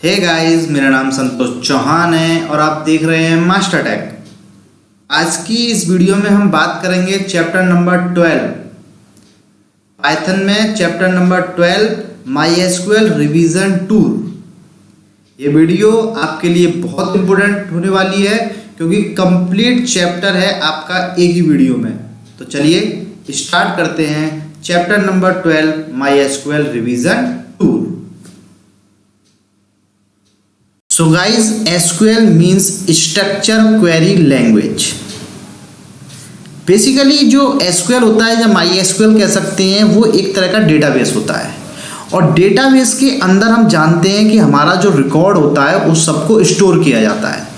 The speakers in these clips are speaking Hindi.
हे गाइस, मेरा नाम संतोष चौहान है और आप देख रहे हैं मास्टर टेक। आज की इस वीडियो में हम बात करेंगे चैप्टर नंबर 12 पाइथन में, chapter number 12 MySQL revision tour. ये वीडियो आपके लिए बहुत इंपॉर्टेंट होने वाली है क्योंकि कंप्लीट चैप्टर है आपका एक ही वीडियो में। तो चलिए स्टार्ट करते हैं chapter number 12 MySQL revision tour. So guys, SQL means structure query language। Basically जो SQL होता है या MySQL कह सकते हैं, वो एक तरह का डेटाबेस होता है और डेटाबेस के अंदर हम जानते हैं कि हमारा जो रिकॉर्ड होता है उस सबको स्टोर किया जाता है।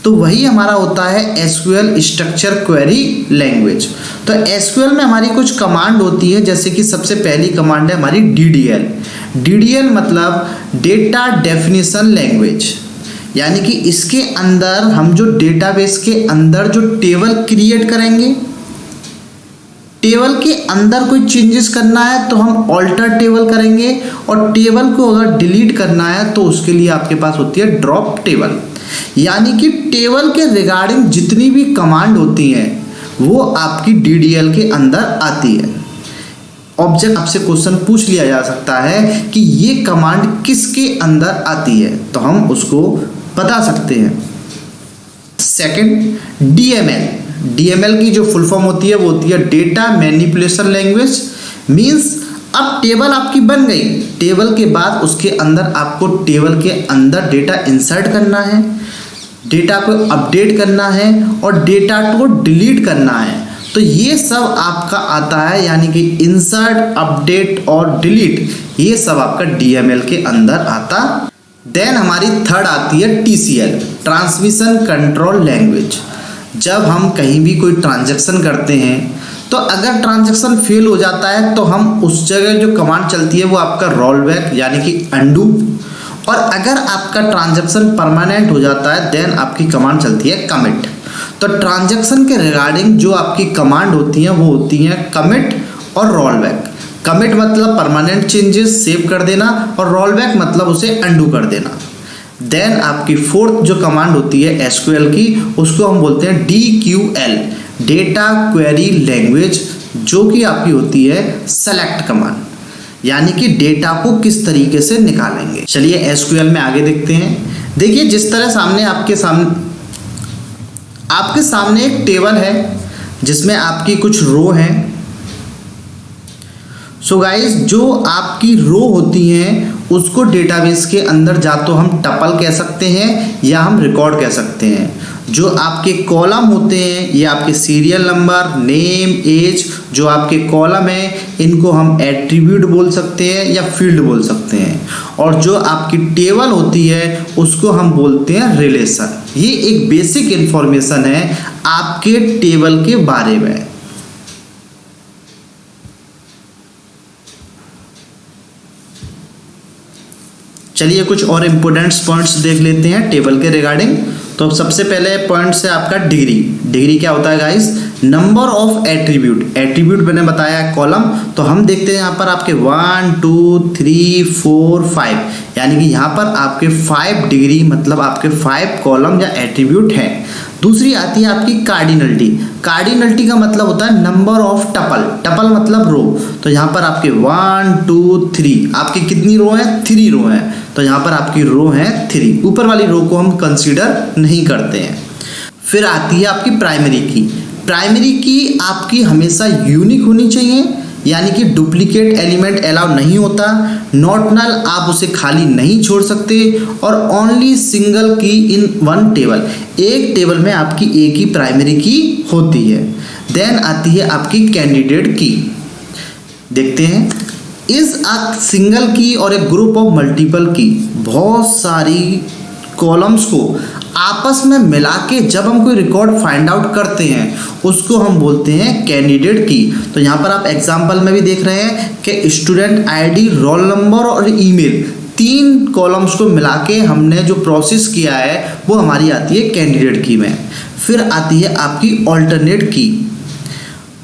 तो वही हमारा होता है SQL स्ट्रक्चर क्वेरी लैंग्वेज। तो SQL में हमारी कुछ कमांड होती है, जैसे कि सबसे पहली कमांड है हमारी DDL। DDL मतलब डेटा डेफिनेशन लैंग्वेज, यानी कि इसके अंदर हम जो डेटाबेस के अंदर जो टेबल क्रिएट करेंगे, टेबल के अंदर कोई चेंजेस करना है तो हम ऑल्टर टेबल करेंगे और टेबल को अगर डिलीट करना है तो उसके लिए आपके पास होती है ड्रॉप टेबल। यानी कि टेबल के रिगार्डिंग जितनी भी कमांड होती हैं वो आपकी DDL के अंदर आती है। ऑब्जेक्ट आपसे क्वेश्चन पूछ लिया जा सकता है कि ये कमांड किसके अंदर आती है, तो हम उसको बता सकते हैं। सेकंड DML की जो फुल फॉर्म होती है वो होती है डेटा मैनिपुलेशन लैंग्वेज। मींस अब टेबल आपकी बन गई, टेबल के बाद उसके अंदर आपको टेबल के अंदर डेटा इंसर्ट करना है, डेटा को अपडेट करना है और डेटा को डिलीट करना है। तो ये सब आपका आता है, यानी कि इंसर्ट, अपडेट और डिलीट, ये सब आपका DML के अंदर आता। देन हमारी थर्ड आती है TCL, ट्रांसमिशन कंट्रोल लैंग्वेज। जब हम कहीं भी कोई ट्रांजैक्शन करते हैं तो अगर ट्रांजैक्शन फेल हो जाता है तो हम उस जगह जो कमांड चलती है वो आपका रोल बैक यानी कि अंडू, और अगर आपका ट्रांजैक्शन परमानेंट हो जाता है देन आपकी कमांड चलती है कमिट। तो ट्रांजैक्शन के रिगार्डिंग जो आपकी कमांड होती हैं वो होती हैं कमिट और रोल बैक। कमिट मतलब परमानेंट चेंजेस सेव कर देना और रोल बैक मतलब उसे अंडू कर देना। देन आपकी फोर्थ जो कमांड होती है SQL की, उसको हम बोलते हैं DQL, डेटा क्वेरी लैंग्वेज, जो कि आपकी होती है सेलेक्ट कमांड, यानी कि डेटा को किस तरीके से निकालेंगे। चलिए SQL में आगे देखते हैं। देखिए जिस तरह आपके सामने एक टेबल है जिसमें आपकी कुछ रो हैं। सो गाइस, जो आपकी रो होती हैं उसको डेटाबेस के अंदर जा तो हम टपल कह सकते हैं या हम रिकॉर्ड कह सकते हैं। जो आपके कॉलम होते हैं ये आपके सीरियल नंबर, नेम, एज, जो आपके कॉलम है इनको हम एट्रीब्यूट बोल सकते हैं या फील्ड बोल सकते हैं। और जो आपकी टेबल होती है उसको हम बोलते हैं रिलेशन। ये एक बेसिक इंफॉर्मेशन है आपके टेबल के बारे में। चलिए कुछ और इम्पोर्टेंट पॉइंट्स देख लेते हैं टेबल के रिगार्डिंग। तो सबसे पहले पॉइंट है आपका डिग्री क्या होता है guys? Number of attribute. Attribute मैंने बताया है कॉलम, तो हम देखते हैं यहाँ पर आपके 1 2 3 4 5, यानी कि यहाँ पर आपके 5 डिग्री मतलब आपके 5 कॉलम या एट्रीब्यूट हैं। दूसरी आती है आपकी कार्डिनलिटी। कार्डिनलिटी का मतलब होता है नंबर ऑफ टपल। टपल मतलब रो। तो यहाँ पर आपके 1 2 3 आपकी कितनी रो है? 3 रो है। तो यहाँ पर आपकी रो है 3। ऊपर वाली रो को हम कंसीडर नहीं करते हैं। फिर आती है आपकी प्राइमरी की। प्राइमरी की आपकी हमेशा यूनिक होनी चाहिए, यानी कि डुप्लीकेट एलिमेंट अलाउ नहीं होता। नॉट नल, आप उसे खाली नहीं छोड़ सकते। और ओनली सिंगल की इन वन टेबल, एक टेबल में आपकी एक ही प्राइमरी की होती है। देन आती है आपकी कैंडिडेट की। देखते हैं, इज अ सिंगल की और एक ग्रुप ऑफ मल्टीपल की। बहुत सारी कॉलम्स को आपस में मिला के जब हम कोई रिकॉर्ड फाइंड आउट करते हैं उसको हम बोलते हैं कैंडिडेट की। तो यहाँ पर आप एग्जांपल में भी देख रहे हैं कि स्टूडेंट आईडी, रोल नंबर और ईमेल, 3 कॉलम्स को मिला के हमने जो प्रोसेस किया है वो हमारी आती है कैंडिडेट की में। फिर आती है आपकी ऑल्टरनेट की।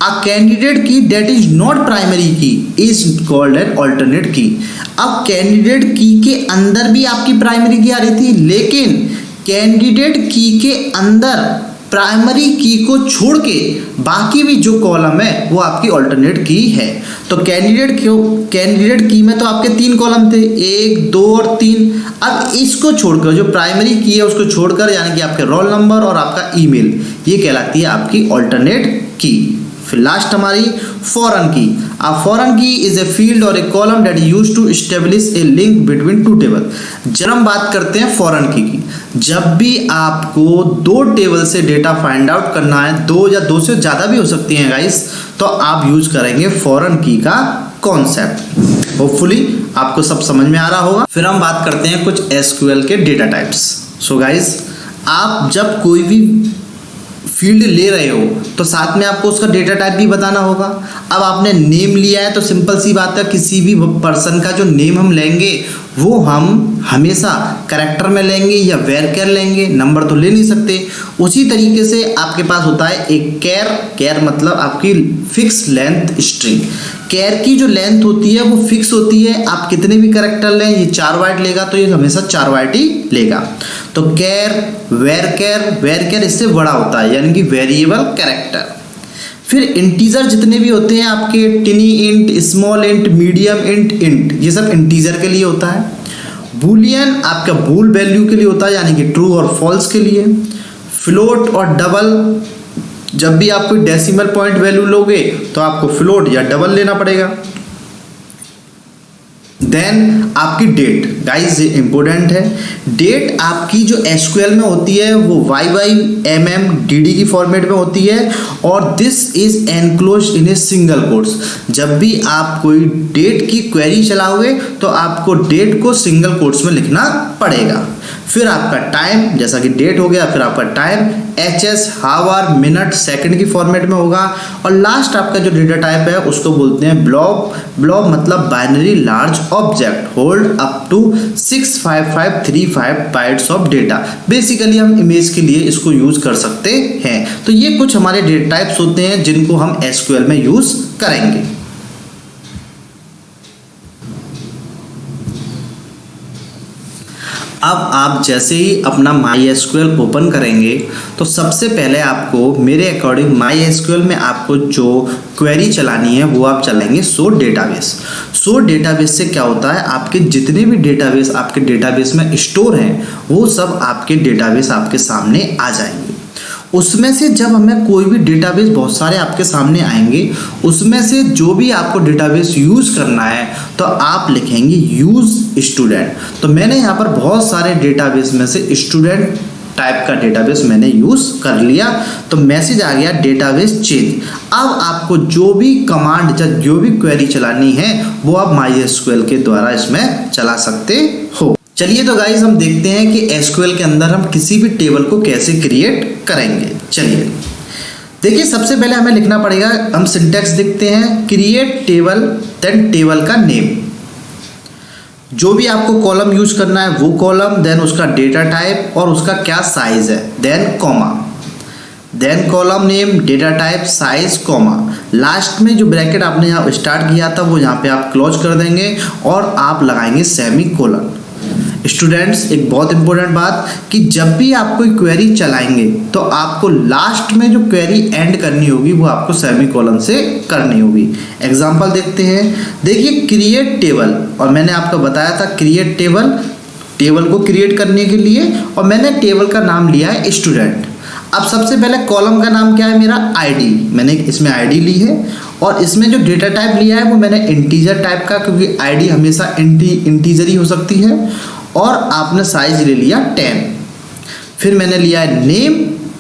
अ कैंडिडेट की दैट इज नॉट प्राइमरी की इज कॉल्ड एन ऑल्टरनेट की। अब कैंडिडेट की के अंदर भी आपकी प्राइमरी की आ रही थी, लेकिन कैंडिडेट की के अंदर प्राइमरी की को छोड़ के बाकी भी जो कॉलम है वो आपकी ऑल्टरनेट की है। तो कैंडिडेट की में तो आपके 3 कॉलम थे, 1, 2 और 3। अब इसको छोड़कर जो प्राइमरी की है उसको छोड़कर, यानी कि आपके रोल नंबर और आपका ईमेल, ये कहलाती है आपकी ऑल्टरनेट की। फिर लास्ट हमारी फॉरेन की। अब फॉरेन की इज ए फील्ड और a column that used to establish a link between 2 table. जब हम बात करते हैं फॉरेन की, जब भी आपको 2 टेबल से डेटा फाइंड आउट करना है, 2 या 2 से ज़्यादा भी हो सकती हैं गाइस, तो आप यूज करेंगे फॉरेन की का कॉन्सेप्ट। होपफुली आपको सब समझ में आ रहा होगा। फिर हम बात करते हैं कुछ एसक्यूएल के डेटा टाइप्स। सो गाइस, आप जब कोई भी फील्ड ले रहे हो तो साथ में आपको उसका डेटा टाइप भी बताना होगा। अब आपने नेम लिया है तो सिंपल सी बात है, किसी भी पर्सन का जो नेम हम लेंगे वो हम हमेशा कैरेक्टर में लेंगे या वेरकेर लेंगे, नंबर तो ले नहीं सकते। उसी तरीके से आपके पास होता है एक कैर मतलब आपकी फिक्स लेंथ स्ट्रिंग। कैर की जो लेंथ होती है वो फिक्स होती है, आप कितने भी कैरेक्टर लें, ये 4 बाइट लेगा तो ये हमेशा 4 बाइट ही लेगा। तो कैर, वेरकेर इससे बड़ा होता है, यानी कि वेरिएबल कैरेक्टर। फिर इंटीजर जितने भी होते हैं आपके, टिनी int, small int, medium int, ये सब इंटीजर के लिए होता है। बूलियन आपका बूल वैल्यू के लिए होता है, यानी कि ट्रू और फॉल्स के लिए। फ्लोट और डबल, जब भी आप कोई डेसिमल पॉइंट वैल्यू लोगे तो आपको फ्लोट या डबल लेना पड़ेगा। देन आपकी डेट, गाइस ये इंपॉर्टेंट है। डेट आपकी जो एसक्यूएल में होती है वो YYMM की फॉर्मेट में होती है और this is enclosed in a single quotes. जब भी आप कोई डेट की क्वेरी चलाओगे तो आपको डेट को सिंगल कोट्स में लिखना पड़ेगा। फिर आपका टाइम, जैसा कि डेट हो गया, फिर आपका टाइम HS, हावर, मिनट, सेकंड की फॉर्मेट में होगा। और लास्ट आपका जो डेटा टाइप है उसको बोलते हैं ब्लॉब मतलब binary large object hold up to 65535 bytes of data. Basically हम इमेज के लिए इसको यूज कर सकते हैं। तो ये कुछ हमारे डेटा टाइप्स होते हैं जिनको हम एसक्यूएल में यूज करेंगे। अब आप जैसे ही अपना MySQL ओपन करेंगे तो सबसे पहले आपको मेरे अकॉर्डिंग MySQL में आपको जो क्वेरी चलानी है वो आप चलाएंगे सो डेटाबेस। सो डेटाबेस से क्या होता है, आपके जितने भी डेटाबेस आपके डेटाबेस में स्टोर हैं वो सब आपके डेटाबेस आपके सामने आ जाएंगे। उसमें से जब हमें कोई भी डेटाबेस, बहुत सारे आपके सामने आएंगे, उसमें से जो भी आपको डेटाबेस यूज़ करना है तो आप लिखेंगे यूज़ स्टूडेंट। तो मैंने यहाँ पर बहुत सारे डेटाबेस में से स्टूडेंट टाइप का डेटाबेस मैंने यूज़ कर लिया, तो मैसेज आ गया डेटाबेस चेंज। अब आपको जो भी कमांड या जो भी क्वेरी चलानी है वो आप MySQL के द्वारा इसमें चला सकते हो। चलिए तो गाइस हम देखते हैं कि एसक्यूएल के अंदर हम किसी भी टेबल को कैसे क्रिएट करेंगे। चलिए देखिए, सबसे पहले हमें लिखना पड़ेगा, हम सिंटैक्स देखते हैं, क्रिएट टेबल, देन टेबल का नेम, जो भी आपको कॉलम यूज करना है वो कॉलम, देन उसका डेटा टाइप और उसका क्या साइज है, then comma, then column name, data type, size, comma. Last में जो ब्रैकेट आपने यहाँ स्टार्ट किया था वो यहाँ पे आप क्लोज कर देंगे और आप लगाएंगे सेमी कोलन। स्टूडेंट्स, एक बहुत इंपॉर्टेंट बात कि जब भी आप कोई क्वेरी चलाएंगे तो आपको लास्ट में जो क्वेरी एंड करनी होगी वो आपको सेमीकोलन से करनी होगी। एग्जांपल देखते हैं। देखिए क्रिएट टेबल, और मैंने आपको बताया था क्रिएट टेबल को क्रिएट करने के लिए, और मैंने टेबल का नाम लिया है स्टूडेंट। अब सबसे पहले कॉलम का नाम क्या है मेरा, ID, मैंने इसमें ID ली है, और इसमें जो डेटा टाइप लिया है वो मैंने इंटीजर टाइप का, क्योंकि ID हमेशा इंटीजर ही हो सकती है, और आपने साइज ले लिया 10। फिर मैंने लिया है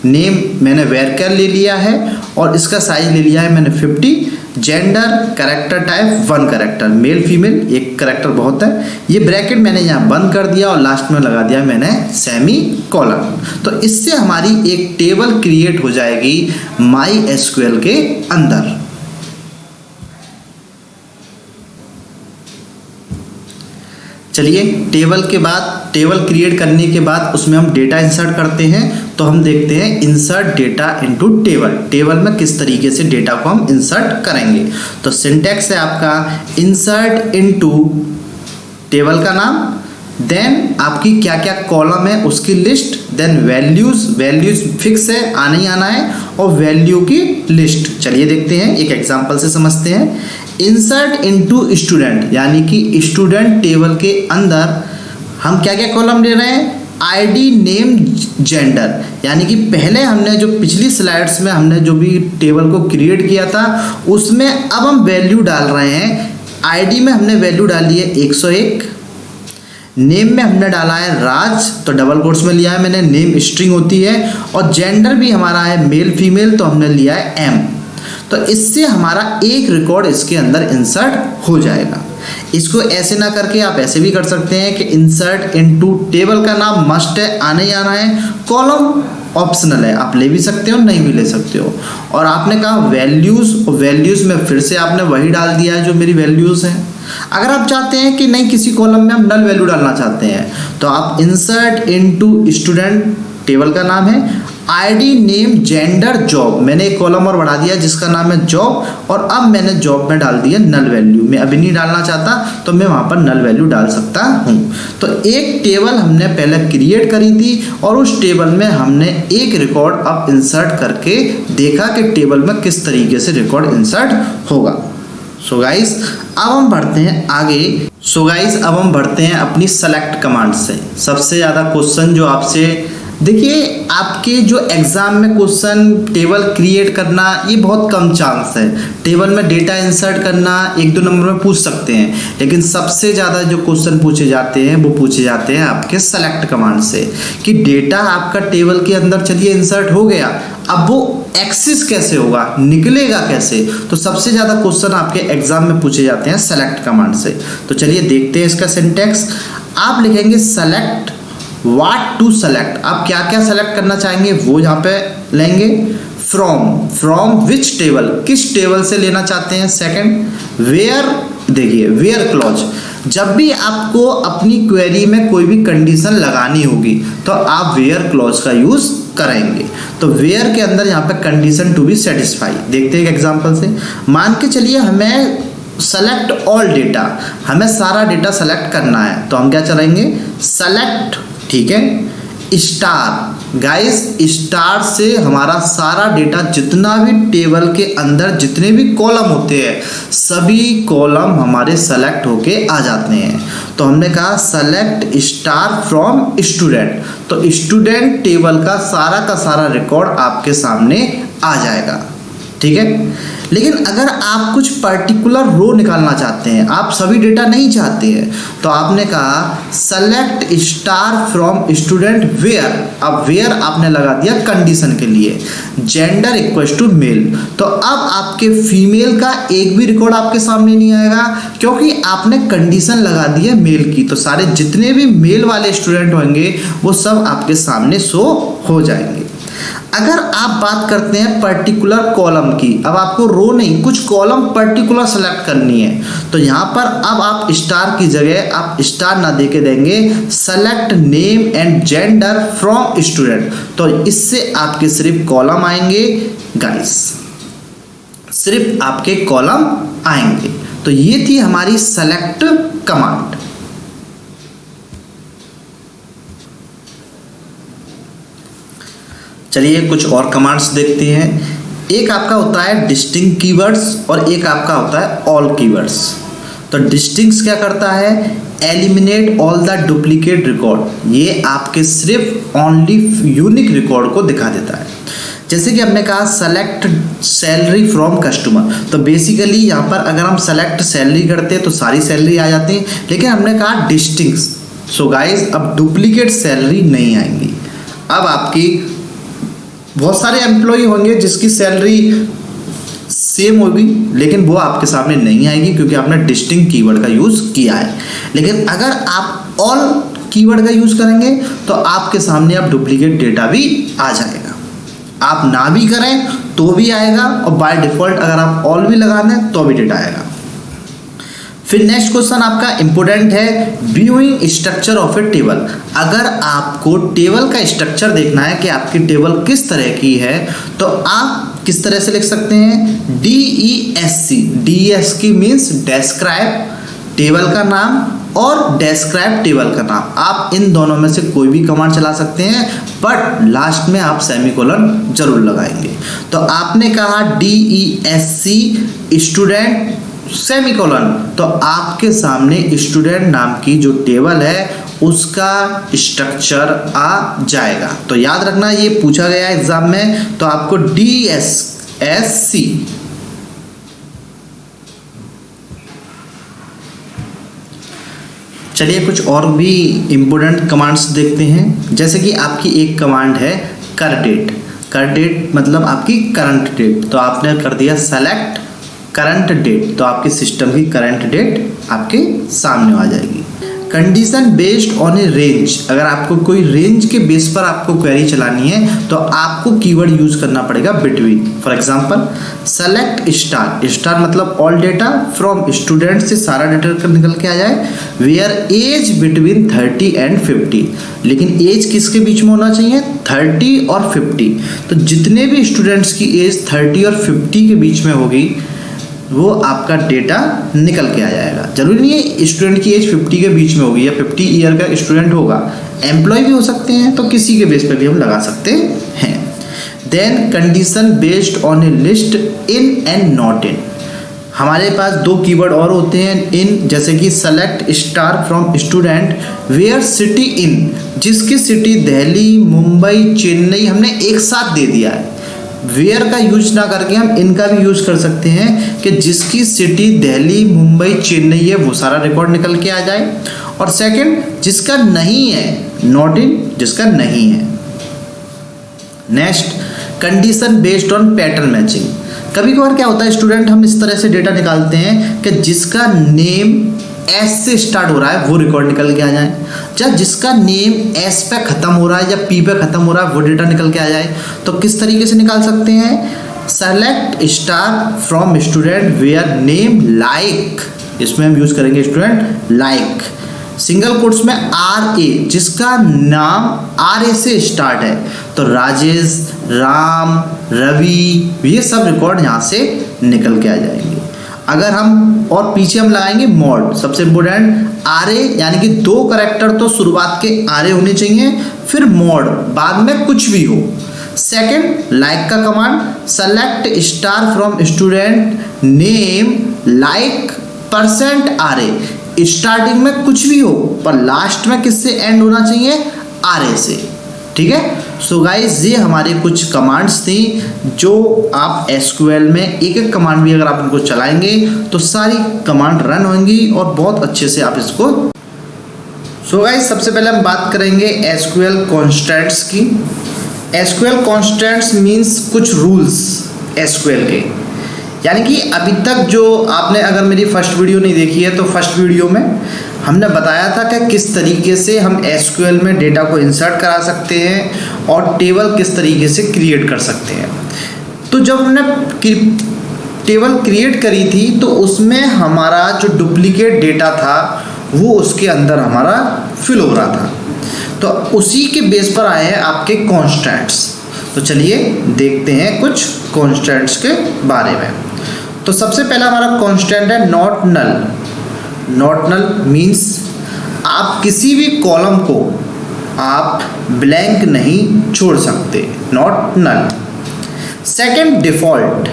नेम मैंने वेरकर ले लिया है और इसका साइज ले लिया है मैंने 50। Gender, character type 1 character, male female एक कैरेक्टर बहुत है। ये ब्रैकेट मैंने यहाँ बंद कर दिया और लास्ट में लगा दिया मैंने सेमी कॉलन। तो इससे हमारी एक टेबल क्रिएट हो जाएगी MySQL के अंदर। चलिए टेबल क्रिएट करने के बाद उसमें हम डेटा इंसर्ट करते हैं। तो हम देखते हैं इंसर्ट डेटा इनटू टेबल में किस तरीके से डेटा को हम इंसर्ट करेंगे। तो सिंटैक्स है आपका इंसर्ट इनटू टेबल का नाम, देन आपकी क्या क्या कॉलम है उसकी लिस्ट, देन वैल्यूज फिक्स है, आना ही आना है, और वैल्यू की लिस्ट। चलिए देखते हैं, एक एग्जांपल से समझते हैं। इंसर्ट इनटू स्टूडेंट, यानी कि स्टूडेंट टेबल के अंदर हम क्या क्या कॉलम ले रहे हैं, आईडी, नेम, जेंडर। यानी कि पहले हमने जो पिछली स्लाइड्स में हमने जो भी टेबल को क्रिएट किया था उसमें अब हम वैल्यू डाल रहे हैं। आईडी में हमने वैल्यू डाली है 101, नेम में हमने डाला है राज, तो डबल कोट्स में लिया है मैंने, नेम स्ट्रिंग होती है, और जेंडर भी हमारा है मेल फीमेल, तो हमने लिया है एम। तो इससे हमारा एक रिकॉर्ड इसके अंदर इंसर्ट हो जाएगा। इसको ऐसे ना करके आप ऐसे भी कर सकते हैं कि इंसर्ट इनटू टेबल का नाम मस्ट है, आना ही आना है, कॉलम ऑप्शनल है, आप ले भी सकते हो नहीं भी ले सकते हो। और आपने कहा वैल्यूज़ में फिर से आपने वही डाल दिया है जो मेरी वैल्यूज़ हैं। अगर आप चाहते हैं कि नहीं किसी कॉलम में हम नल वैल्यू डालना चाहते हैं तो आप इंसर्ट इनटू स्टूडेंट, टेबल का नाम है, आईडी, नेम, जेंडर, जॉब, मैंने एक कॉलम और बढ़ा दिया जिसका नाम है जॉब, और अब मैंने जॉब में डाल दिया नल वैल्यू। मैं अभी नहीं डालना चाहता तो मैं वहाँ पर नल वैल्यू डाल सकता हूँ। तो एक टेबल हमने पहले क्रिएट करी थी और उस टेबल में हमने एक रिकॉर्ड अब इंसर्ट करके देखा कि टेबल में किस तरीके से रिकॉर्ड इंसर्ट होगा। सो गाइस अब हम बढ़ते हैं आगे। अब हम बढ़ते हैं अपनी सेलेक्ट कमांड से। सबसे ज़्यादा क्वेश्चन जो आपसे, देखिए आपके जो एग्ज़ाम में क्वेश्चन टेबल क्रिएट करना ये बहुत कम चांस है। टेबल में डेटा इंसर्ट करना 1-2 नंबर में पूछ सकते हैं, लेकिन सबसे ज़्यादा जो क्वेश्चन पूछे जाते हैं वो पूछे जाते हैं आपके सेलेक्ट कमांड से, कि डेटा आपका टेबल के अंदर चलिए इंसर्ट हो गया, अब वो एक्सेस कैसे होगा, निकलेगा कैसे। तो सबसे ज़्यादा क्वेश्चन आपके एग्जाम में पूछे जाते हैं सेलेक्ट कमांड से। तो चलिए देखते हैं इसका सिंटैक्स। आप लिखेंगे सेलेक्ट व्हाट टू सेलेक्ट, आप क्या क्या सेलेक्ट करना चाहेंगे वो यहाँ पे लेंगे। फ्रॉम विच टेबल, किस टेबल से लेना चाहते हैं। सेकंड वेयर, देखिए वेयर क्लॉज, जब भी आपको अपनी क्वेरी में कोई भी कंडीशन लगानी होगी तो आप वेयर क्लॉज का यूज करेंगे। तो वेयर के अंदर यहाँ पे कंडीशन टू बी सेटिस्फाई। देखते हैं एक एग्जांपल से। मान के चलिए हमें सेलेक्ट ऑल डेटा, हमें सारा डेटा सेलेक्ट करना है, तो हम क्या चलाएंगे, सेलेक्ट, ठीक है, स्टार। गाइस स्टार से हमारा सारा डेटा जितना भी टेबल के अंदर जितने भी कॉलम होते हैं सभी कॉलम हमारे सेलेक्ट होके आ जाते हैं। तो हमने कहा सेलेक्ट स्टार फ्रॉम स्टूडेंट, तो स्टूडेंट टेबल का सारा रिकॉर्ड आपके सामने आ जाएगा, ठीक है। लेकिन अगर आप कुछ पर्टिकुलर रो निकालना चाहते हैं, आप सभी डेटा नहीं चाहते हैं, तो आपने कहा select star from student where. अब वेयर आपने लगा दिया कंडीशन के लिए, जेंडर इक्वल्स टू मेल। तो अब आपके फीमेल का एक भी रिकॉर्ड आपके सामने नहीं आएगा क्योंकि आपने कंडीशन लगा दी है मेल की। तो सारे जितने भी मेल वाले स्टूडेंट होंगे वो सब आपके सामने शो हो जाएंगे। अगर आप बात करते हैं पर्टिकुलर कॉलम की, अब आपको रो नहीं कुछ कॉलम पर्टिकुलर सेलेक्ट करनी है, तो यहाँ पर अब आप स्टार की जगह आप स्टार ना दे के देंगे select name and gender from student. तो इससे आपके सिर्फ कॉलम आएंगे गाइस, सिर्फ आपके कॉलम आएंगे। तो ये थी हमारी सेलेक्ट कमांड। चलिए कुछ और कमांड्स देखते हैं। एक आपका होता है डिस्टिंक्ट कीवर्ड्स और एक आपका होता है ऑल कीवर्ड्स। तो डिस्टिंक्ट क्या करता है, eliminate all the duplicate record, ये आपके सिर्फ ओनली यूनिक रिकॉर्ड को दिखा देता है। जैसे कि हमने कहा सेलेक्ट सैलरी फ्रॉम कस्टमर, तो बेसिकली यहाँ पर अगर हम सेलेक्ट सैलरी करते हैं तो सारी सैलरी आ जाती है, लेकिन हमने कहा डिस्टिंक्ट। सो गाइज अब डुप्लीकेट सैलरी नहीं आएंगी। अब आपकी बहुत सारे एम्प्लॉय होंगे जिसकी सैलरी सेम होगी लेकिन वो आपके सामने नहीं आएगी क्योंकि आपने डिस्टिंक्ट कीवर्ड का यूज़ किया है। लेकिन अगर आप ऑल कीवर्ड का यूज़ करेंगे तो आपके सामने अब डुप्लीकेट डेटा भी आ जाएगा। आप ना भी करें तो भी आएगा और बाय डिफ़ॉल्ट अगर आप ऑल भी लगा दें तो भी डेटा आएगा। फिर नेक्स्ट क्वेश्चन आपका इंपॉर्टेंट है, viewing structure of A table. अगर आपको टेबल का स्ट्रक्चर देखना है कि आपकी टेबल किस तरह की है, तो आप किस तरह से लिख सकते हैं, DESC। DESC means describe table का नाम और डेस्क्राइब टेबल का नाम। आप इन दोनों में से कोई भी कमांड चला सकते हैं, बट लास्ट में आप सेमीकोलन जरूर लगाएंगे। तो आपने कहा DESC स्टूडेंट सेमीकोलन, तो आपके सामने स्टूडेंट नाम की जो टेबल है उसका स्ट्रक्चर आ जाएगा। तो याद रखना, ये पूछा गया एग्जाम में, तो आपको DESC। चलिए कुछ और भी इम्पोर्टेंट कमांड्स देखते हैं। जैसे कि आपकी एक कमांड है कर डेट। कर डेट मतलब आपकी करंट डेट, तो आपने कर दिया सेलेक्ट करंट डेट, तो आपके सिस्टम की करंट डेट आपके सामने आ जाएगी। Condition based on A range, अगर आपको कोई रेंज के बेस पर आपको क्वेरी चलानी है तो आपको कीवर्ड यूज करना पड़ेगा between. For example select star, star मतलब ऑल डेटा फ्रॉम स्टूडेंट से सारा डेटा निकल के आ जाए, वेयर एज बिटवीन 30 एंड 50। लेकिन एज किसके बीच में होना चाहिए, 30 और 50। तो जितने भी स्टूडेंट्स की एज 30 और 50 के बीच में होगी वो आपका डेटा निकल के आ जाएगा। जरूरी नहीं है स्टूडेंट की एज 50 के बीच में होगी या 50 ईयर का स्टूडेंट होगा, एम्प्लॉय भी हो सकते हैं, तो किसी के बेस पे भी हम लगा सकते हैं। Then condition based on a list in and not in. हमारे पास दो कीवर्ड और होते हैं इन, जैसे कि select star from student where city in, जिसकी सिटी दिल्ली, मुंबई, चेन्नई हमने एक साथ दे दिया है। वेयर का यूज ना करके हम इनका भी यूज कर सकते हैं कि जिसकी सिटी दिल्ली, मुंबई, चेन्नई है वो सारा रिकॉर्ड निकल के आ जाए। और सेकंड, जिसका नहीं है, नॉट इन, जिसका नहीं है। Next, condition based on pattern matching. कभी कभार क्या होता है स्टूडेंट, हम इस तरह से डेटा निकालते हैं कि जिसका नेम एस से स्टार्ट हो रहा है वो रिकॉर्ड निकल के आ जाए, या जिसका नेम एस पे खत्म हो रहा है या पी पे खत्म हो रहा है वो डेटा निकल के आ जाए। तो किस तरीके से निकाल सकते हैं, select star from student where name like, इसमें हम यूज करेंगे स्टूडेंट लाइक, सिंगल कोट्स में RA, जिसका नाम RA से स्टार्ट है, तो राजेश, राम, रवि, ये सब रिकॉर्ड यहाँ से निकल के आ जाएंगे। अगर हम और पीछे हम लगाएंगे मॉड, सबसे इम्पोर्टेंट RA, यानी कि 2 कैरेक्टर तो शुरुआत के RA होने चाहिए, फिर मॉड बाद में कुछ भी हो। सेकंड, लाइक का command, select star from student name like %RA, starting में कुछ भी हो पर लास्ट में किससे एंड होना चाहिए, RA से। ठीक है, सो गाइस ये हमारे कुछ कमांड्स थी जो आप SQL में एक एक कमांड भी अगर आप इनको चलाएंगे तो सारी कमांड रन होंगी और बहुत अच्छे से आप इसको। सो गाइस सबसे पहले हम बात करेंगे SQL कॉन्स्टेंट्स की। SQL कॉन्स्टेंट्स मीन्स कुछ रूल्स SQL के, यानी कि अभी तक जो आपने अगर मेरी फर्स्ट वीडियो नहीं देखी है तो फर्स्ट वीडियो में हमने बताया था कि किस तरीके से हम SQL में डेटा को इंसर्ट करा सकते हैं और टेबल किस तरीके से क्रिएट कर सकते हैं। तो जब हमने टेबल क्रिएट करी थी तो उसमें हमारा जो डुप्लीकेट डेटा था वो उसके अंदर हमारा फिल हो रहा था, तो उसी के बेस पर आए हैं आपके कॉन्स्टेंट्स। तो चलिए देखते हैं कुछ कॉन्स्टेंट्स के बारे में। तो सबसे पहला हमारा कॉन्स्टेंट है not null. Not null means आप किसी भी कॉलम को आप ब्लैंक नहीं छोड़ सकते, not null. Second, default.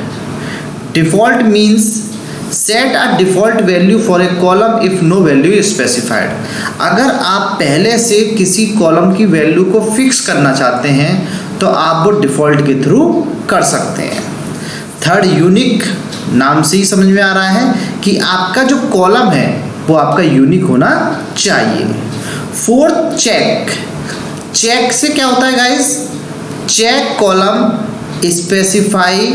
Default means set a default value for a column if no value is specified. अगर आप पहले से किसी कॉलम की वैल्यू को फिक्स करना चाहते हैं तो आप वो डिफॉल्ट के थ्रू कर सकते हैं। Third, unique. नाम से ही समझ में आ रहा है कि आपका जो कॉलम है वो आपका यूनिक होना चाहिए। Fourth, check. चेक से क्या होता है guys, check column specify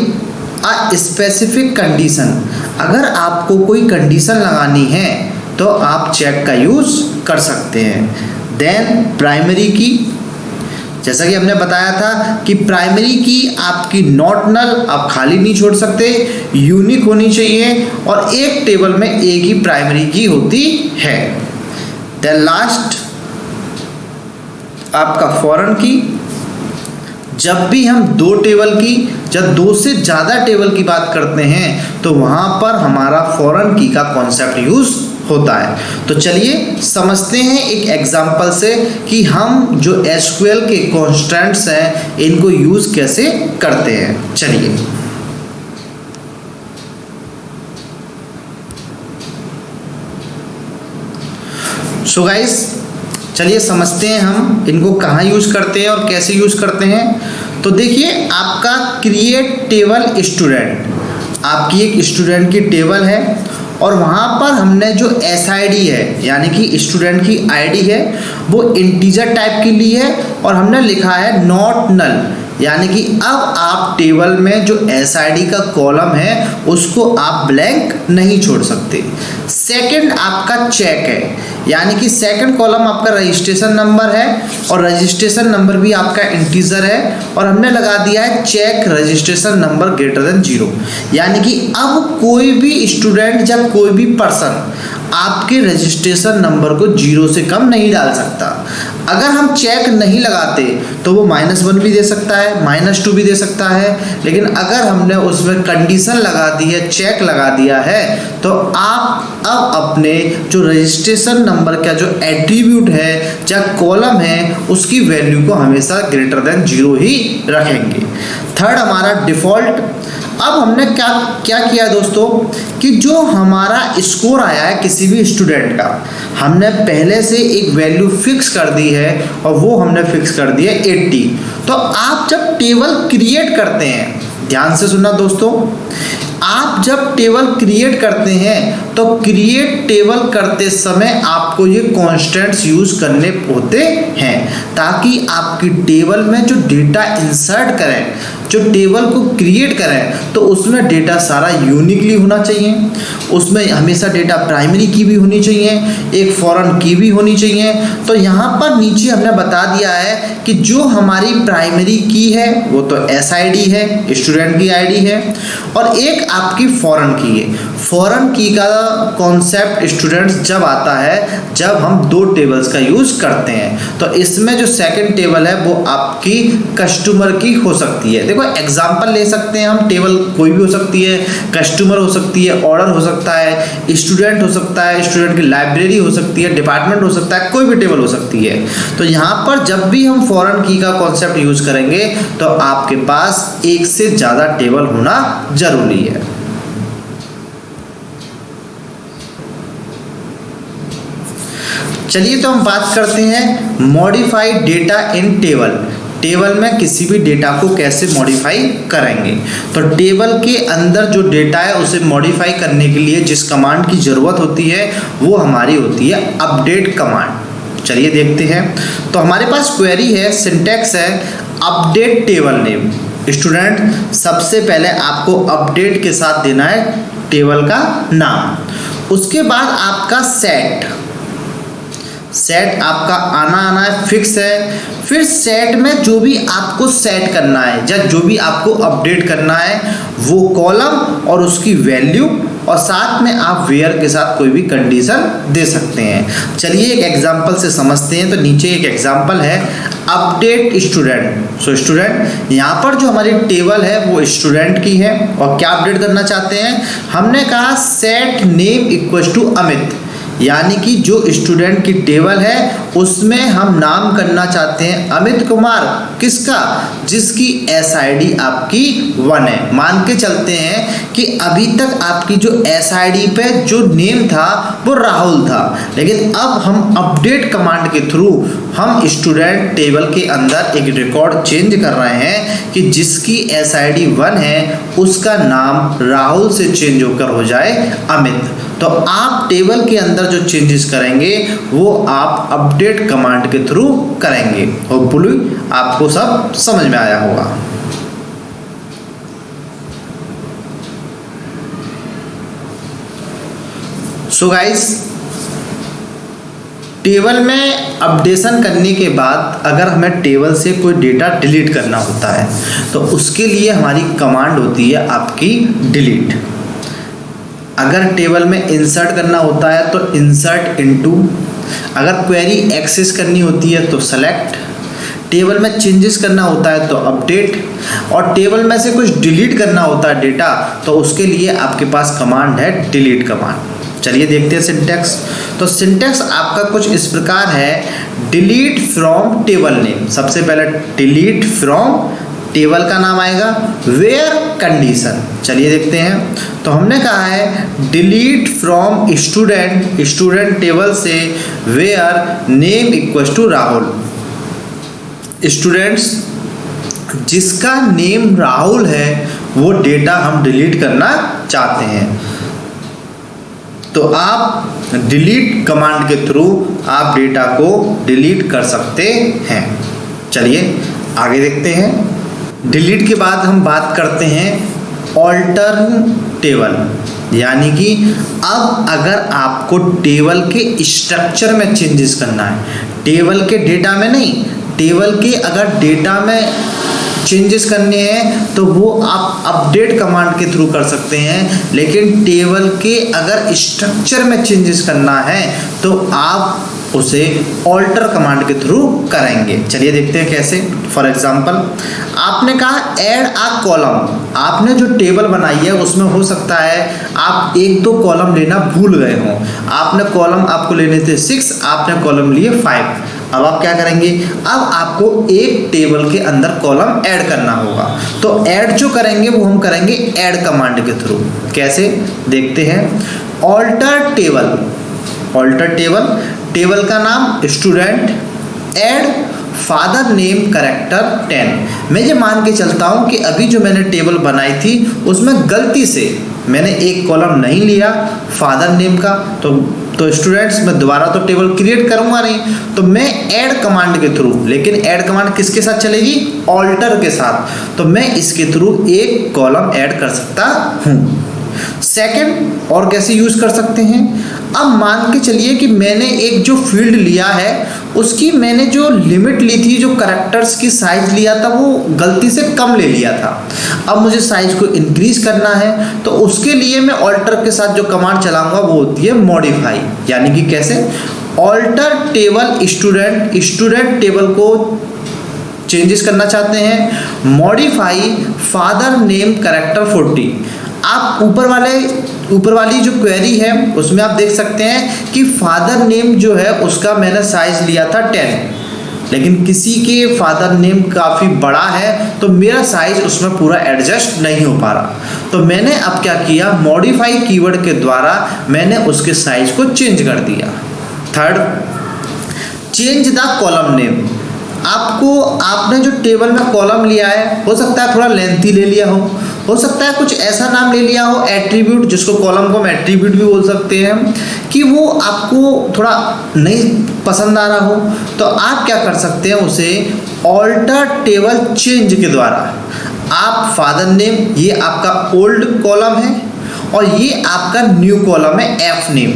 a specific condition. अगर आपको कोई कंडीशन लगानी है तो आप चेक का यूज कर सकते हैं। देन प्राइमरी की। जैसा कि हमने बताया था कि प्राइमरी की आपकी नॉट नल आप खाली नहीं छोड़ सकते, यूनिक होनी चाहिए और एक टेबल में एक ही प्राइमरी की होती है। देन लास्ट आपका फॉरेन की। जब भी हम दो टेबल की, जब दो से ज़्यादा टेबल की बात करते हैं तो वहाँ पर हमारा फॉरेन की का कॉन्सेप्ट यूज़ होता है। तो चलिए समझते हैं एक एग्जांपल से कि हम जो एसक्यूएल के कॉन्स्टेंट्स हैं इनको यूज़ कैसे करते हैं। चलिए सो गाइस, चलिए समझते हैं हम इनको कहाँ यूज़ करते हैं और कैसे यूज़ करते हैं। तो देखिए आपका क्रिएट टेबल स्टूडेंट, आपकी एक स्टूडेंट की टेबल है और वहाँ पर हमने जो एसआईडी है यानी कि स्टूडेंट की आईडी है वो इंटीजर टाइप की ली है और हमने लिखा है नॉट नल, यानी कि अब आप टेबल में जो एसआईडी का कॉलम है उसको आप ब्लैंक नहीं छोड़ सकते। सेकंड आपका चेक है, यानी कि सेकंड कॉलम आपका रजिस्ट्रेशन नंबर है और रजिस्ट्रेशन नंबर भी आपका इंटीजर है और हमने लगा दिया है check registration number greater than 0, यानी कि अब कोई भी स्टूडेंट या कोई भी पर्सन आपके रजिस्ट्रेशन नंबर को 0 से कम नहीं डाल सकता। अगर हम चेक नहीं लगाते तो वो -1 भी दे सकता है, -2 भी दे सकता है, लेकिन अगर हमने उसमें कंडीशन लगा दी है, चेक लगा दिया है, तो आप अब अपने जो रजिस्ट्रेशन नंबर का जो एट्रीब्यूट है या कॉलम है उसकी वैल्यू को हमेशा ग्रेटर देन 0 ही रखेंगे। थर्ड हमारा डिफ़ॉल्ट। अब हमने क्या किया दोस्तों कि जो हमारा स्कोर आया है किसी भी स्टूडेंट का, हमने पहले से एक वैल्यू फिक्स कर दी है और वो हमने फिक्स कर दी है 80। तो आप जब टेबल क्रिएट करते हैं, ध्यान से सुनना दोस्तों, आप जब टेबल क्रिएट करते हैं तो क्रिएट टेबल करते समय आपको ये कॉन्स्टेंट्स यूज़ करने होते हैं ताकि आपकी टेबल में जो डेटा इंसर्ट करें, जो टेबल को क्रिएट करें, तो उसमें डेटा सारा यूनिकली होना चाहिए, उसमें हमेशा डेटा प्राइमरी की भी होनी चाहिए, एक फॉरेन की भी होनी चाहिए। तो यहाँ पर नीचे हमने बता दिया है कि जो हमारी प्राइमरी की है वो तो एसआईडी है, स्टूडेंट की आईडी है, और एक आपकी फॉरेन की है। फॉरेन की का कॉन्सेप्ट स्टूडेंट्स जब आता है जब हम दो टेबल्स का यूज़ करते हैं। तो इसमें जो सेकंड टेबल है वो आपकी कस्टमर की हो सकती है। देखो एग्जांपल ले सकते हैं हम, टेबल कोई भी हो सकती है, कस्टमर हो सकती है, ऑर्डर हो सकता है, स्टूडेंट हो सकता है, स्टूडेंट की लाइब्रेरी हो सकती है, डिपार्टमेंट हो सकता है, कोई भी टेबल हो सकती है। तो यहाँ पर जब भी हम फॉरेन की का कॉन्सेप्ट यूज़ करेंगे तो आपके पास एक से ज़्यादा टेबल होना जरूरी है। चलिए तो हम बात करते हैं मॉडिफाइड डेटा इन टेबल। टेबल में किसी भी डेटा को कैसे मॉडिफाई करेंगे। तो टेबल के अंदर जो डेटा है उसे मॉडिफाई करने के लिए जिस कमांड की ज़रूरत होती है वो हमारी होती है अपडेट कमांड। चलिए देखते हैं। तो हमारे पास क्वेरी है, सिंटैक्स है अपडेट टेबल नेम। स्टूडेंट सबसे पहले आपको अपडेट के साथ देना है टेबल का नाम, उसके बाद आपका सेट आपका आना है, फिक्स है। फिर सेट में जो भी आपको सेट करना है या जो भी आपको अपडेट करना है वो कॉलम और उसकी वैल्यू, और साथ में आप वेयर के साथ कोई भी कंडीशन दे सकते हैं। चलिए एक एग्जांपल से समझते हैं। तो नीचे एक एग्जांपल है अपडेट स्टूडेंट। सो स्टूडेंट, यहाँ पर जो हमारी टेबल है वो स्टूडेंट की है और क्या अपडेट करना चाहते हैं, हमने कहा set name equal to Amit, यानी कि जो स्टूडेंट की टेबल है उसमें हम नाम करना चाहते हैं अमित कुमार। किसका? जिसकी एसआईडी आपकी 1 है। मान के चलते हैं कि अभी तक आपकी जो एसआईडी पे जो नेम था वो राहुल था, लेकिन अब हम अपडेट कमांड के थ्रू हम स्टूडेंट टेबल के अंदर एक रिकॉर्ड चेंज कर रहे हैं कि जिसकी एसआईडी 1 है उसका नाम राहुल से चेंज होकर हो जाए अमित। तो आप टेबल के अंदर जो चेंजेस करेंगे वो आप अपडेट कमांड के थ्रू करेंगे। होपफुली आपको सब समझ में आया होगा। सो गाइस, टेबल में अपडेशन करने के बाद अगर हमें टेबल से कोई डेटा डिलीट करना होता है तो उसके लिए हमारी कमांड होती है आपकी डिलीट। अगर टेबल में इंसर्ट करना होता है तो इंसर्ट इनटू, अगर क्वेरी एक्सेस करनी होती है तो सेलेक्ट, टेबल में चेंजेस करना होता है तो अपडेट, और टेबल में से कुछ डिलीट करना होता है डेटा तो उसके लिए आपके पास कमांड है डिलीट कमांड। चलिए देखते हैं सिंटैक्स। तो सिंटैक्स आपका कुछ इस प्रकार है, डिलीट फ्रॉम टेबल नेम। सबसे पहले डिलीट फ्रॉम, टेबल का नाम आएगा, वेयर कंडीशन। चलिए देखते हैं। तो हमने कहा है delete from student, student table से where name equals to Rahul. Students जिसका नेम राहुल है वो डेटा हम डिलीट करना चाहते हैं, तो आप डिलीट कमांड के थ्रू आप डेटा को डिलीट कर सकते हैं। चलिए आगे देखते हैं। डिलीट के बाद हम बात करते हैं ऑल्टर टेबल, यानी कि अब अगर आपको टेबल के स्ट्रक्चर में चेंजेस करना है, टेबल के डेटा में नहीं, टेबल के अगर डेटा में चेंजेस करने हैं तो वो आप अपडेट कमांड के थ्रू कर सकते हैं, लेकिन टेबल के अगर स्ट्रक्चर में चेंजेस करना है तो आप उसे ऑल्टर कमांड के थ्रू करेंगे। चलिए देखते हैं कैसे। फॉर एग्जांपल आपने कहा ऐड आ कॉलम, आपने जो टेबल बनाई है उसमें हो सकता है आप 1-2 कॉलम लेना भूल गए हों। आपने कॉलम आपको लेने थे 6, आपने कॉलम लिए 5। अब आप क्या करेंगे, अब आपको एक टेबल के अंदर कॉलम ऐड करना होगा। तो ऐड जो करेंगे वो हम करेंगे ऐड कमांड के थ्रू। कैसे देखते हैं। Alter table, alter table, table का नाम student, add father name character 10। मैं ये मान के चलता हूँ कि अभी जो मैंने टेबल बनाई थी उसमें गलती से मैंने एक कॉलम नहीं लिया फादर नेम का, तो स्टूडेंट्स मैं दोबारा तो टेबल क्रिएट करूंगा नहीं, तो मैं ऐड कमांड के थ्रू, लेकिन ऐड कमांड किसके साथ चलेगी, ऑल्टर के साथ, तो मैं इसके थ्रू एक कॉलम ऐड कर सकता हूँ। सेकंड और कैसे यूज कर सकते हैं, अब मान के चलिए कि मैंने एक जो फील्ड लिया है उसकी मैंने जो लिमिट ली थी, जो कैरेक्टर्स की साइज लिया था वो गलती से कम ले लिया था। अब मुझे साइज को इंक्रीज करना है तो उसके लिए मैं ऑल्टर के साथ जो कमांड चलाऊंगा वो होती है मॉडिफाई, यानी कि कैसे, alter table student, student table को चेंजेस करना चाहते हैं, मॉडिफाई फादर नेम कैरेक्टर 40। आप ऊपर वाली जो क्वेरी है उसमें आप देख सकते हैं कि फादर नेम जो है उसका मैंने साइज लिया था 10, लेकिन किसी के फादर नेम काफ़ी बड़ा है तो मेरा साइज उसमें पूरा एडजस्ट नहीं हो पा रहा, तो मैंने अब क्या किया, मॉडिफाई कीवर्ड के द्वारा मैंने उसके साइज को चेंज कर दिया। Third, change the column name. आपने जो टेबल में कॉलम लिया है हो सकता है थोड़ा लेंथी ले लिया हो सकता है कुछ ऐसा नाम ले लिया हो एट्रीब्यूट, जिसको कॉलम को हम एट्रीब्यूट भी बोल सकते हैं, कि वो आपको थोड़ा नहीं पसंद आ रहा हो, तो आप क्या कर सकते हैं, उसे ऑल्टर टेबल चेंज के द्वारा आप फादर नेम, ये आपका ओल्ड कॉलम है और ये आपका न्यू कॉलम है एफ नेम,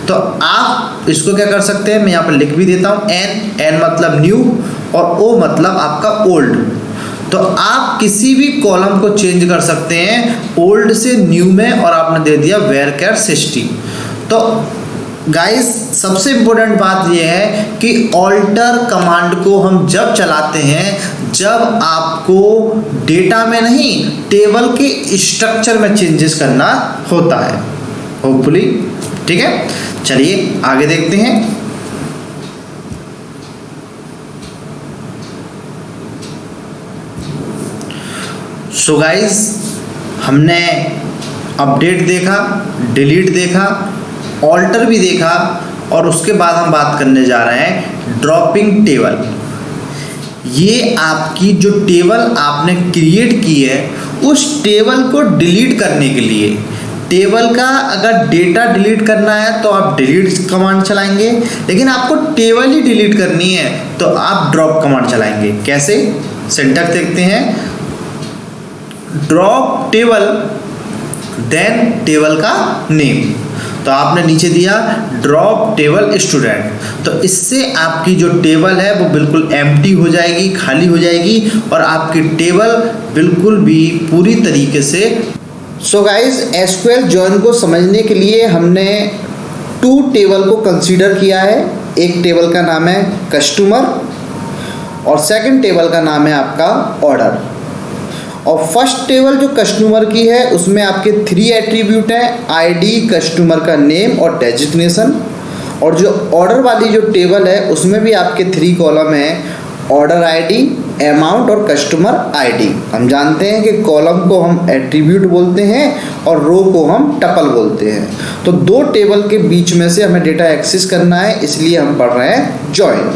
तो आप इसको क्या कर सकते हैं, मैं यहाँ पर लिख भी देता हूँ, एन मतलब न्यू और ओ मतलब आपका ओल्ड, तो आप किसी भी कॉलम को चेंज कर सकते हैं ओल्ड से न्यू में, और आपने दे दिया where 60। तो गाइस सबसे इम्पोर्टेंट बात यह है कि ऑल्टर कमांड को हम जब चलाते हैं जब आपको डेटा में नहीं टेबल के स्ट्रक्चर में चेंजेस करना होता है, होपफुली ठीक है। चलिए आगे देखते हैं। सो गाइस हमने अपडेट देखा, डिलीट देखा, ऑल्टर भी देखा, और उसके बाद हम बात करने जा रहे हैं ड्रॉपिंग टेबल। ये आपकी जो टेबल आपने क्रिएट की है उस टेबल को डिलीट करने के लिए, टेबल का अगर डेटा डिलीट करना है तो आप डिलीट कमांड चलाएंगे, लेकिन आपको टेबल ही डिलीट करनी है तो आप ड्रॉप कमांड चलाएंगे। कैसे, सिंटैक्स देखते हैं, ड्रॉप टेबल देन टेबल का नेम। तो आपने नीचे दिया ड्रॉप टेबल स्टूडेंट, तो इससे आपकी जो टेबल है वो बिल्कुल एम्प्टी हो जाएगी, खाली हो जाएगी और आपकी टेबल बिल्कुल भी पूरी तरीके से। सो गाइज एसक्यूएल जॉइन को समझने के लिए हमने 2 टेबल को कंसीडर किया है। एक टेबल का नाम है कस्टमर और सेकंड टेबल का नाम है आपका ऑर्डर। और फर्स्ट टेबल जो कस्टमर की है उसमें आपके 3 एट्रीब्यूट हैं, आईडी, कस्टमर का नेम और डेजिग्नेशन। और जो ऑर्डर वाली जो टेबल है उसमें भी आपके 3 कॉलम हैं, ऑर्डर आईडी, अमाउंट और कस्टमर आईडी। हम जानते हैं कि कॉलम को हम एट्रीब्यूट बोलते हैं और रो को हम टपल बोलते हैं। तो 2 टेबल के बीच में से हमें डेटा एक्सेस करना है, इसलिए हम पढ़ रहे हैं जॉइन।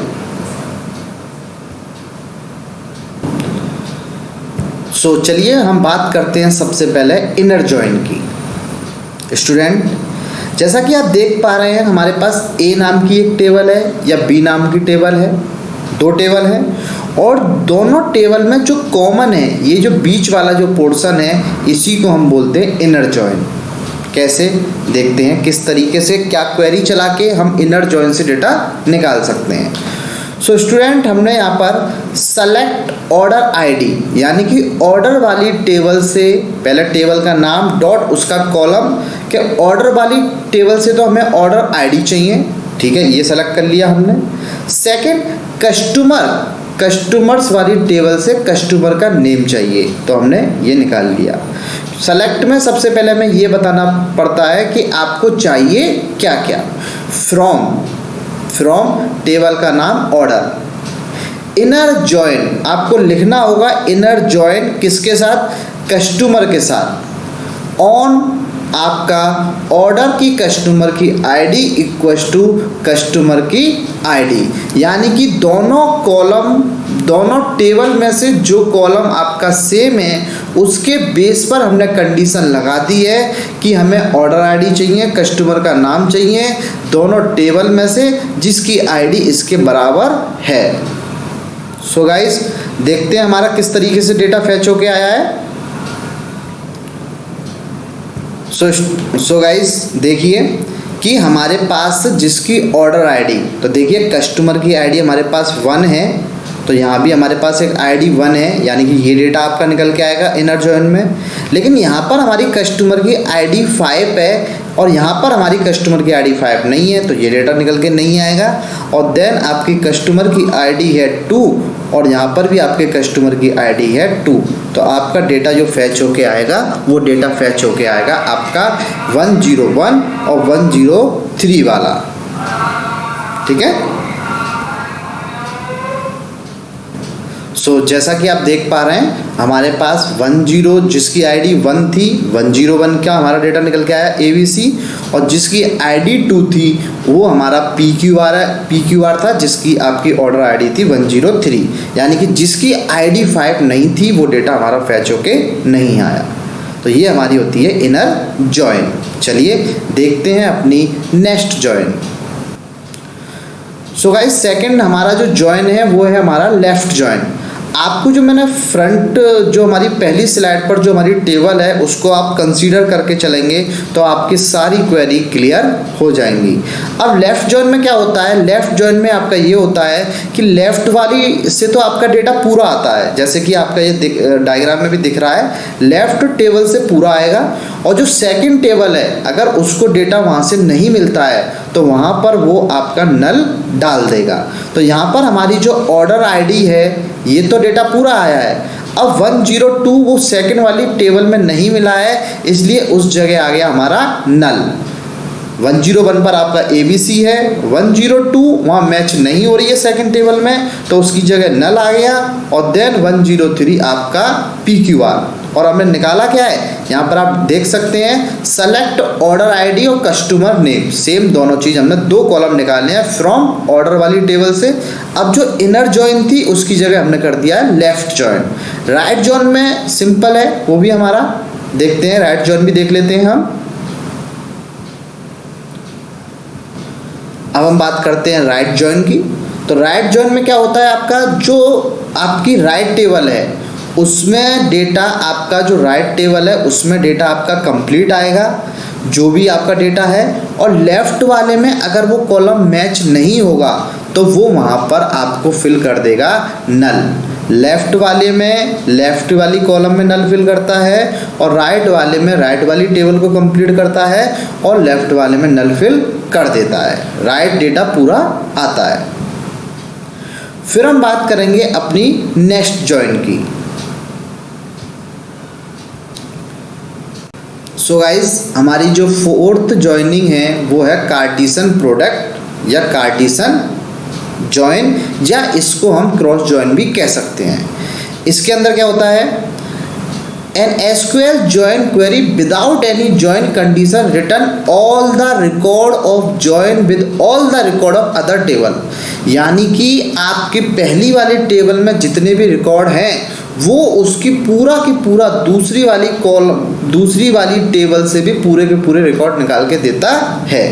सो चलिए हम बात करते हैं सबसे पहले इनर जॉइन की। स्टूडेंट, जैसा कि आप देख पा रहे हैं हमारे पास ए नाम की एक टेबल है या बी नाम की टेबल है, 2 टेबल है और दोनों टेबल में जो कॉमन है, ये जो बीच वाला जो पोर्शन है, इसी को हम बोलते हैं इनर जॉइन। कैसे देखते हैं, किस तरीके से क्या क्वेरी चला के हम इनर जॉइन से डेटा निकाल सकते हैं। सो स्टूडेंट, हमने यहाँ पर सेलेक्ट ऑर्डर आईडी यानी कि ऑर्डर वाली टेबल से पहले टेबल का नाम डॉट उसका कॉलम के ऑर्डर वाली टेबल से तो हमें ऑर्डर आईडी चाहिए, ठीक है, ये सेलेक्ट कर लिया हमने। सेकंड कस्टमर्स वाली टेबल से कस्टमर का नेम चाहिए, तो हमने ये निकाल लिया। सेलेक्ट में सबसे पहले हमें ये बताना पड़ता है कि आपको चाहिए क्या क्या। फ्रॉम टेबल का नाम ऑर्डर। इनर जॉइन आपको लिखना होगा, इनर जॉइन किसके साथ, कस्टमर के साथ। ऑन आपका ऑर्डर की कस्टमर की आईडी इक्वल्स टू कस्टमर की आईडी, यानी कि दोनों टेबल में से जो कॉलम आपका सेम है उसके बेस पर हमने कंडीशन लगा दी है कि हमें ऑर्डर आईडी चाहिए, कस्टमर का नाम चाहिए, दोनों टेबल में से जिसकी आईडी इसके बराबर है। सो गाइस, देखते हैं हमारा किस तरीके से डेटा फैच होके आया है। सो गाइस, देखिए कि हमारे पास जिसकी ऑर्डर आईडी, तो देखिए कस्टमर की आईडी हमारे पास 1 है, तो यहाँ भी हमारे पास एक आईडी 1 है, यानी कि ये डेटा आपका निकल के आएगा इनर जॉइन में। लेकिन यहाँ पर हमारी कस्टमर की आईडी 5 है और यहाँ पर हमारी कस्टमर की आईडी 5 नहीं है, तो ये डेटा निकल के नहीं आएगा। और देन आपकी कस्टमर की आईडी है 2 और यहाँ पर भी आपके कस्टमर की आईडी है 2, तो आपका डेटा जो फैच होके आएगा वो डेटा फैच होके आएगा आपका 101 और 103 वाला, ठीक है। सो जैसा कि आप देख पा रहे हैं हमारे पास 10 जिसकी आईडी 1 थी, 101 का हमारा डेटा निकल के आया ABC, और जिसकी आईडी 2 थी वो हमारा PQR था, जिसकी आपकी ऑर्डर आईडी थी 103, यानी कि जिसकी आईडी 5 नहीं थी वो डेटा हमारा फैच होके नहीं आया। तो ये हमारी होती है इनर जॉइन। चलिए देखते हैं अपनी next join. So guys, second हमारा जो जॉइन है वो है हमारा लेफ्ट जॉइन। आपको जो मैंने फ्रंट जो हमारी पहली स्लाइड पर जो हमारी टेबल है उसको आप कंसीडर करके चलेंगे तो आपकी सारी क्वेरी क्लियर हो जाएंगी। अब लेफ़्ट जॉइन में क्या होता है, लेफ़्ट जॉइन में आपका ये होता है कि लेफ़्ट वाली से तो आपका डेटा पूरा आता है, जैसे कि आपका ये डायग्राम में भी दिख रहा है, लेफ़्ट टेबल से पूरा आएगा। और जो सेकंड टेबल है अगर उसको डेटा वहाँ से नहीं मिलता है तो वहाँ पर वो आपका नल डाल देगा। तो यहाँ पर हमारी जो ऑर्डर आईडी है ये तो डेटा पूरा आया है। अब 102 वो सेकंड वाली टेबल में नहीं मिला है, इसलिए उस जगह आ गया हमारा नल। 101 पर आपका ABC है, 102 वहाँ मैच नहीं हो रही है सेकंड टेबल में, तो उसकी जगह नल आ गया। और देन 103 आपका PQR। और हमने निकाला क्या है, यहाँ पर आप देख सकते हैं सेलेक्ट ऑर्डर आईडी और कस्टमर नेम, सेम दोनों चीज़ हमने 2 कॉलम निकालने हैं फ्रॉम ऑर्डर वाली टेबल से। अब जो इनर जॉइन थी उसकी जगह हमने कर दिया है लेफ्ट जॉइन। राइट जॉइन में सिंपल है, वो भी हमारा देखते हैं, राइट जॉइन भी देख लेते हैं हम। अब हम बात करते हैं राइट जॉइन की। तो राइट जॉइन में क्या होता है, आपका जो आपकी राइट टेबल है उसमें डेटा आपका जो राइट टेबल है उसमें डेटा आपका कंप्लीट आएगा। जो भी आपका डेटा है, और लेफ्ट वाले में अगर वो कॉलम मैच नहीं होगा तो वो वहाँ पर आपको फिल कर देगा नल। लेफ्ट वाले में लेफ्ट वाली कॉलम में नल फिल करता है, और राइट वाले में राइट वाली टेबल को कंप्लीट करता है, और लेफ्ट वाले में नल फिल कर देता है। राइट डेटा पूरा आता है। फिर हम बात करेंगे अपनी नेक्स्ट जॉइन की। सो गाइस, हमारी जो फोर्थ जॉइनिंग है वो है कार्टेशियन प्रोडक्ट या कार्टेशियन जॉइन, या इसको हम क्रॉस जॉइन भी कह सकते हैं। इसके अंदर क्या होता है, an SQL join query without any join condition return all the record of join with all the record of other table. यानी कि आपके पहली वाली टेबल में जितने भी रिकॉर्ड हैं वो उसकी पूरा की पूरा दूसरी वाली टेबल से भी पूरे के पूरे रिकॉर्ड निकाल के देता है।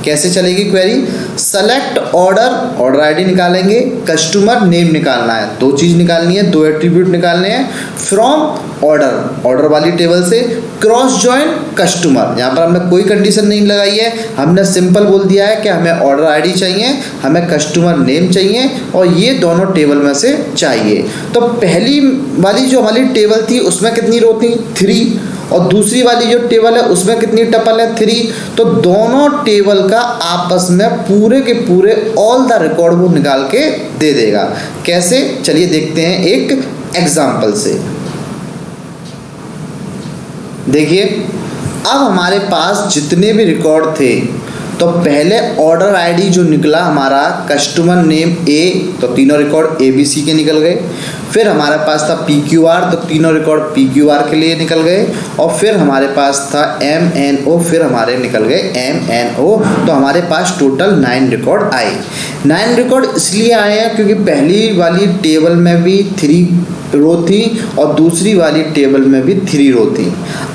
कैसे चलेगी क्वेरी, सेलेक्ट ऑर्डर आईडी निकालेंगे, कस्टमर नेम निकालना है, दो चीज़ निकालनी है, दो एट्रीब्यूट निकालने हैं। फ्रॉम ऑर्डर वाली टेबल से क्रॉस जॉइन कस्टमर, यहाँ पर हमने कोई कंडीशन नहीं लगाई है, हमने सिंपल बोल दिया है कि हमें ऑर्डर आईडी चाहिए, हमें कस्टमर नेम चाहिए, और ये दोनों टेबल में से चाहिए। तो पहली वाली जो हमारी टेबल थी उसमें कितनी रो थी, 3, और दूसरी वाली जो टेबल है उसमें कितनी टपल है, 3। तो दोनों टेबल का आपस में पूरे के पूरे ऑल द रिकॉर्ड वो निकाल के दे देगा। कैसे, चलिए देखते हैं एक एग्जाम्पल से। देखिए, अब हमारे पास जितने भी रिकॉर्ड थे, तो पहले ऑर्डर आईडी जो निकला हमारा, कस्टमर नेम ए, तो तीनों रिकॉर्ड ABC के निकल गए। फिर हमारे पास था PQR, तो तीनों रिकॉर्ड PQR के लिए निकल गए। और फिर हमारे पास था MNO, फिर हमारे निकल गए MNO। तो हमारे पास टोटल 9 रिकॉर्ड आए। 9 रिकॉर्ड इसलिए आए हैं क्योंकि पहली वाली टेबल में भी 3 रो थी और दूसरी वाली टेबल में भी 3 रो थी।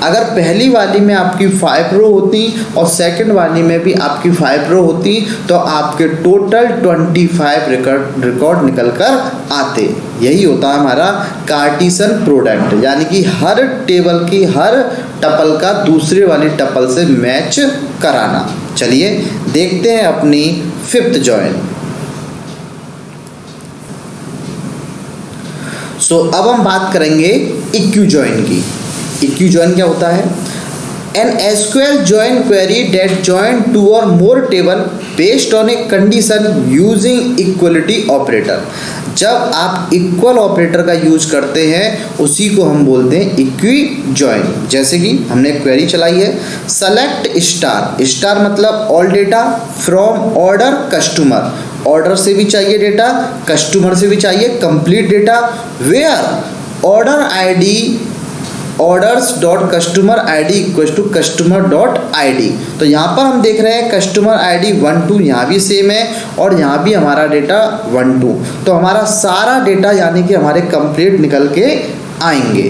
अगर पहली वाली में आपकी 5 रो होती और सेकंड वाली में भी आपकी 5 रो होती तो आपके टोटल 25 रिकॉर्ड निकल कर आते। यही होता है हमारा कार्टेशियन प्रोडक्ट, यानी कि हर टेबल की हर टपल का दूसरे वाली टपल से मैच कराना। चलिए देखते हैं अपनी 5th जॉइन। अब हम बात करेंगे इक्यू जॉइन की। इक्यू जॉइन क्या होता है, an SQL join query that join 2 और more table based on a condition using equality operator. जब आप इक्वल ऑपरेटर का यूज करते हैं उसी को हम बोलते हैं इक्वी जॉइन। जैसे कि हमने क्वेरी चलाई है, सेलेक्ट स्टार मतलब all data from order customer, order से भी चाहिए डेटा, कस्टमर से भी चाहिए complete data, where order ID orders.customer_id equal to customer.id। तो यहाँ पर हम देख रहे हैं कस्टमर ID 1 2 यहाँ भी सेम है और यहाँ भी हमारा डेटा 1 2। तो हमारा सारा डेटा यानी कि हमारे कंप्लीट निकल के आएंगे।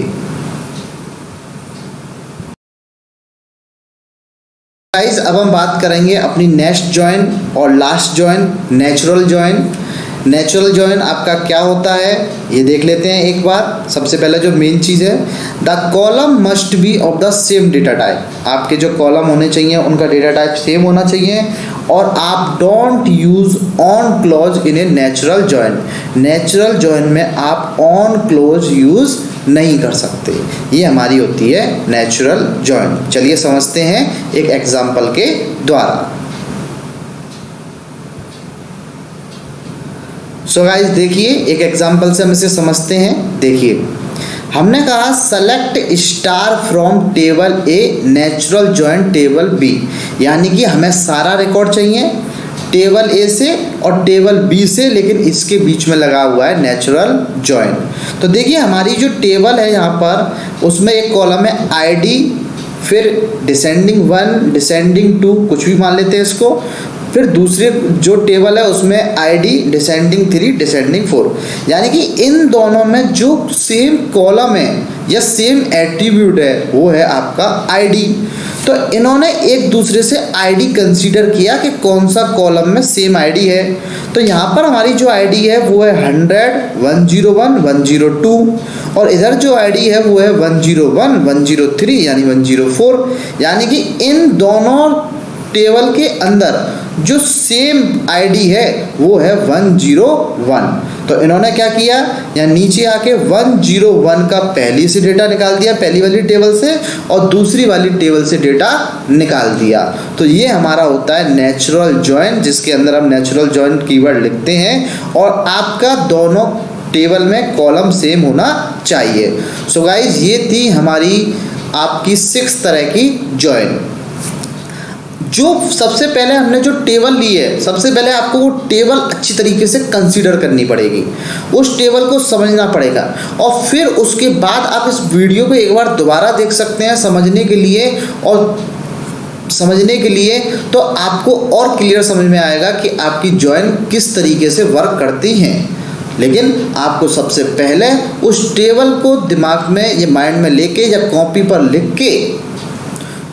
गाइस, अब हम बात करेंगे अपनी नेक्स्ट जॉइन और last join, natural join. Natural join आपका क्या होता है ये देख लेते हैं एक बार। सबसे पहले जो मेन चीज़ है, the column must be of the same data type. आपके जो कॉलम होने चाहिए उनका डेटा टाइप सेम होना चाहिए। और आप don't use on clause in A natural join. Natural join में आप ऑन क्लॉज यूज़ नहीं कर सकते। ये हमारी होती है नेचुरल जॉइन। चलिए समझते हैं एक एग्जाम्पल के द्वारा। सो गाइस देखिए, एक एग्जांपल से हम इसे समझते हैं। देखिए, हमने कहा select star from table A natural join table B, यानी कि हमें सारा रिकॉर्ड चाहिए टेबल ए से और टेबल बी से, लेकिन इसके बीच में लगा हुआ है नेचुरल जॉइन। तो देखिए हमारी जो टेबल है यहाँ पर, उसमें एक कॉलम है आईडी, फिर डिसेंडिंग 1 डिसेंडिंग 2 कुछ भी मान लेते हैं इसको, फिर दूसरे जो टेबल है उसमें आईडी डिसेंडिंग 3 डिसेंडिंग 4। यानी कि इन दोनों में जो सेम कॉलम है या सेम एट्रीब्यूट है वो है आपका आईडी। तो इन्होंने एक दूसरे से आईडी कंसीडर किया कि कौन सा कॉलम में सेम आईडी है। तो यहाँ पर हमारी जो आईडी है वो है 100, 101, 102 और इधर जो आईडी है वो है 101, 103 यानी 104, यानी कि इन दोनों टेबल के अंदर जो सेम आईडी है वो है 101। तो इन्होंने क्या किया, यहाँ नीचे आके 101 का पहली से डेटा निकाल दिया, पहली वाली टेबल से, और दूसरी वाली टेबल से डेटा निकाल दिया। तो ये हमारा होता है नेचुरल जॉइन, जिसके अंदर हम नेचुरल जॉइन कीवर्ड लिखते हैं और आपका दोनों टेबल में कॉलम सेम होना चाहिए। सो गाइज ये थी हमारी आपकी 6 तरह की जॉइन। जो सबसे पहले हमने जो टेबल ली है, सबसे पहले आपको वो टेबल अच्छी तरीके से कंसीडर करनी पड़ेगी, उस टेबल को समझना पड़ेगा और फिर उसके बाद आप इस वीडियो को एक बार दोबारा देख सकते हैं समझने के लिए, और समझने के लिए तो आपको और क्लियर समझ में आएगा कि आपकी जॉइन किस तरीके से वर्क करती हैं। लेकिन आपको सबसे पहले उस टेबल को दिमाग में ये माइंड में लेके या कॉपी पर लिख के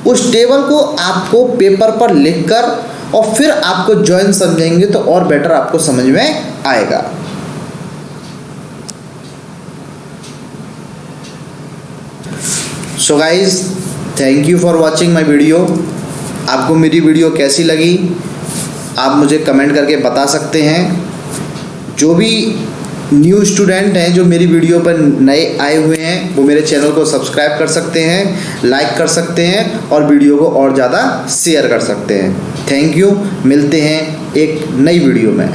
उस टेबल को आपको पेपर पर लिखकर और फिर आपको जॉइन समझेंगे तो और बेटर आपको समझ में आएगा। So guys thank you for watching my video. आपको मेरी वीडियो कैसी लगी आप मुझे कमेंट करके बता सकते हैं। जो भी न्यू स्टूडेंट हैं जो मेरी वीडियो पर नए आए हुए हैं वो मेरे चैनल को सब्सक्राइब कर सकते हैं, लाइक कर सकते हैं और वीडियो को और ज़्यादा शेयर कर सकते हैं। थैंक यू, मिलते हैं एक नई वीडियो में।